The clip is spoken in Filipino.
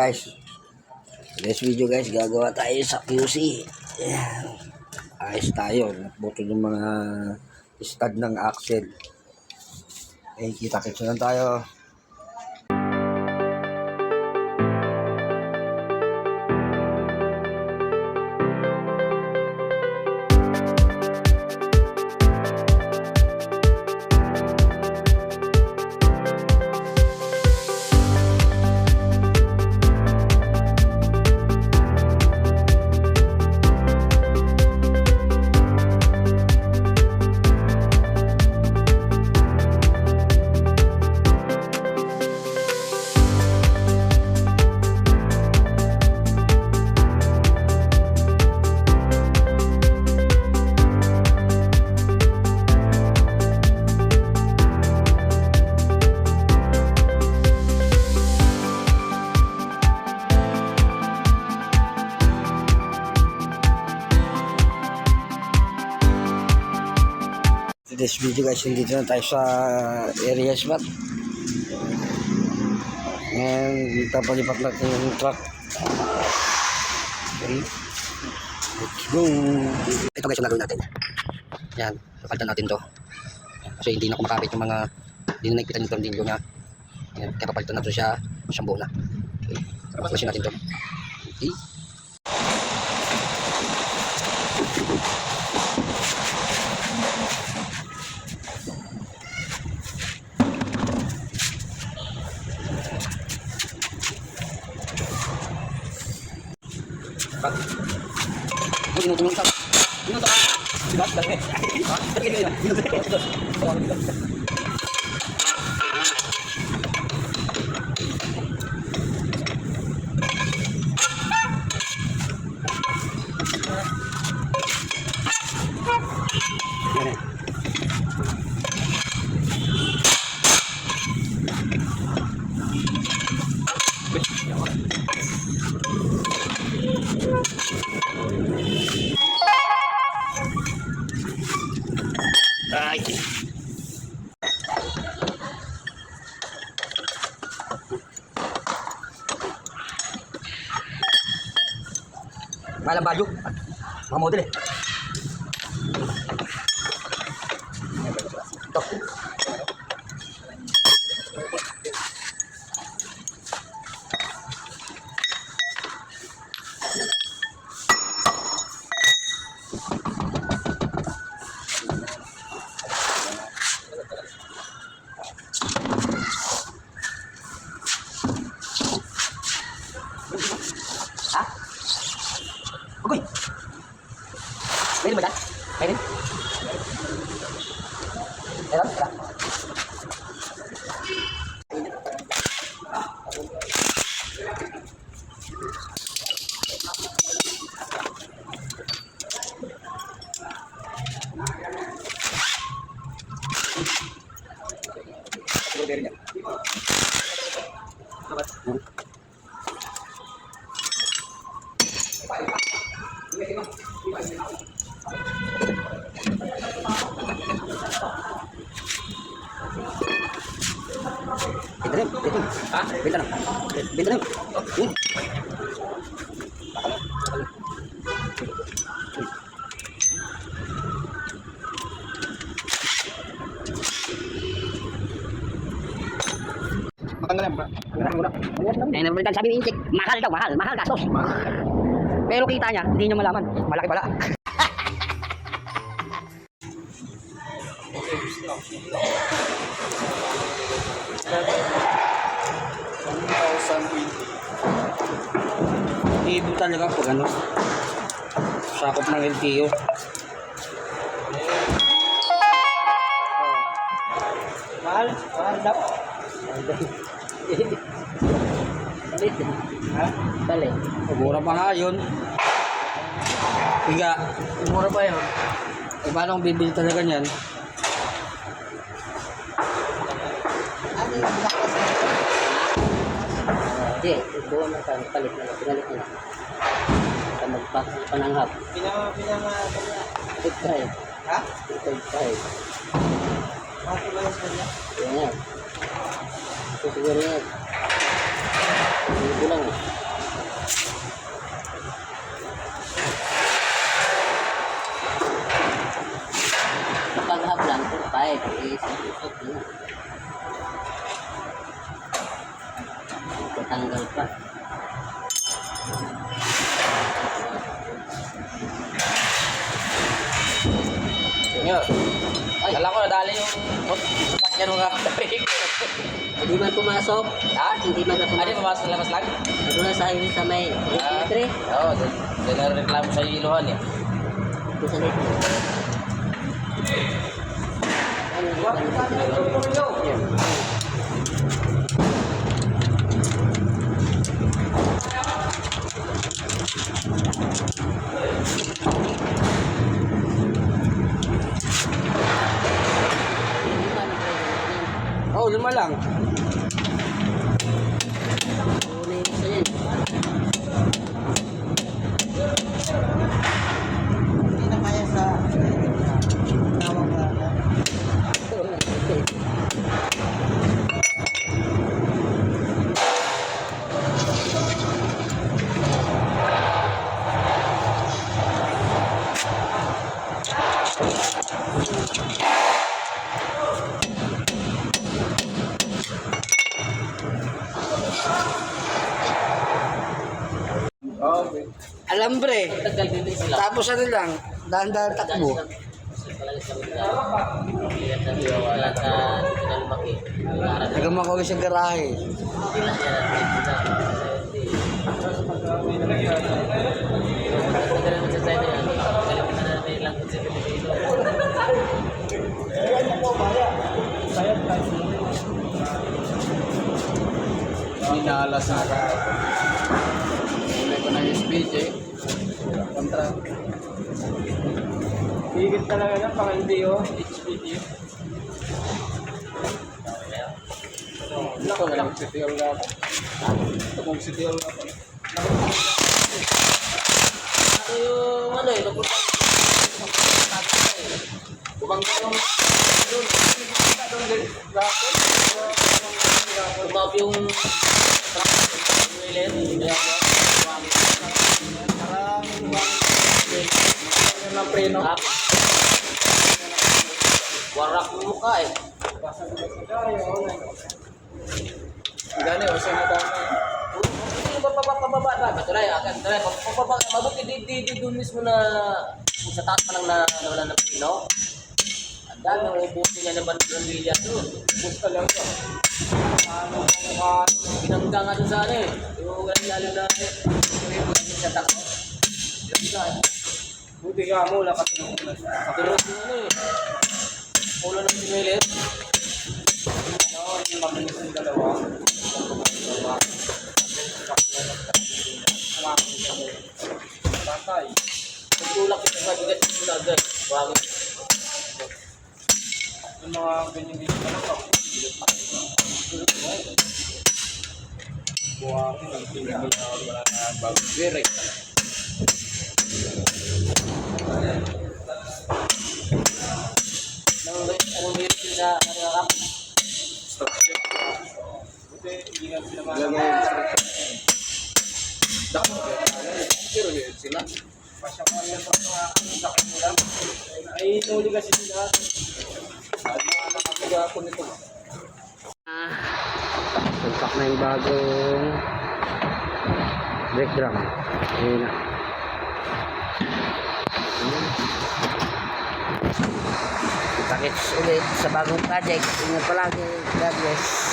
guys. This video guys, gagawa tayo sa QC. Ayan. Ayos tayo. Buto ng mga stud ng axle. Okay, kita-kits lang tayo. This video guys, dito na tayo sa area spot. And tapalipat natin yung truck. Okay. Let's go. Ito guys yung gagawin natin. Yan, napalitan natin to. Kasi hindi na kumakapit yung mga hindi na naikpitan yung tornilyo niya. Yan, kaya papalitan natin siya isang buo na. Okay, paklasin natin to. Okay. Minuto ka. Diba? Ay. Malam baju, mga model eh. Ito. Uy! Meron ba dyan? Meron? Meron? Tara. Benta na. Benta na. Eh, nabalitan sabi ni Inchik, mahal daw, mahal gastos. Pero kita niya, hindi niya malaman. Malaki pala. Ibo talaga pag ano, sakop ng LTO. Mahal daw. Ha? Bale. Mura pa nga yun. Higa. Mura pa yun. Eh, paano kung bibili talaga niyan? Ano yung black kasi? Hindi. Ito ang palit na. Pinalit na. Magpananghap. Big fry. Ha? Big fry. Bakit ba yung kanya? Yan. Ito siguro yan. Ito lang. Kapag hablang, 5 is usok mo. Tatanggal pa. Senyor, Ay, kala ko nadali yung sasakyan mo nga. hindi man pumasok. Ha? Hindi man na Ano pumasok. yung pumasok sa labas lang? Ito na sa highway sa may Ah. litre. Oo, doon na reklamo sa iluhan eh. Ito sa litre. Ano yung Oo, lima lang. Hindi na kaya sa tawag na. Alambre. Tagal dito sila. Tapos ano lang, dahan-dahan takbo. Nagama ko sa garahe. Minalas na ka. Wala ko ng speech eh. Kontra. Higit talaga na pang hindi oh. HPD. Ito na lang City Hall ka pa. Ito kung City Hall ka pa. Ito yung ano eh, napunta bumangga yung doon. Tumawag yung Ng preno. warak mo mukha eh. Gani o sa nadama. Hindi bababa na. Tuloy, akan tuloy. Pababa, mabuti di doon mismo na kung sa taas pa lang na wala ng pino. Ang dami ang ubusin niya ng bandilya doon. Gusto lang ko. Ano kung mukha. Binangga nga doon sa ano eh. Yung lalo na sa takbo. Buti ka mo, wala ka tulog. Katulog yung ano eh. Ulo ng sinuelit. Oo, yung mabilis yung dalawa. Patay. Pagtulak yung mga bigat yung agad. Wangin. Yung mga ganyan-ganyan pa lang ako. Buwangin, ang tingin na wala na bago. Direct. Anong hirap yun sa nakakap? Structure. Buti, hindi nga sila malagay. Dako. Pero yun sila. Pasyakan yan sa mga sakit nila. Ay, nuli kasi sila. At mga nakapag-ako nito. Sulpak na yung bagong brake drum. Ayun na. Kita-kits ulit sa bagong project. Ingat palagi. God bless.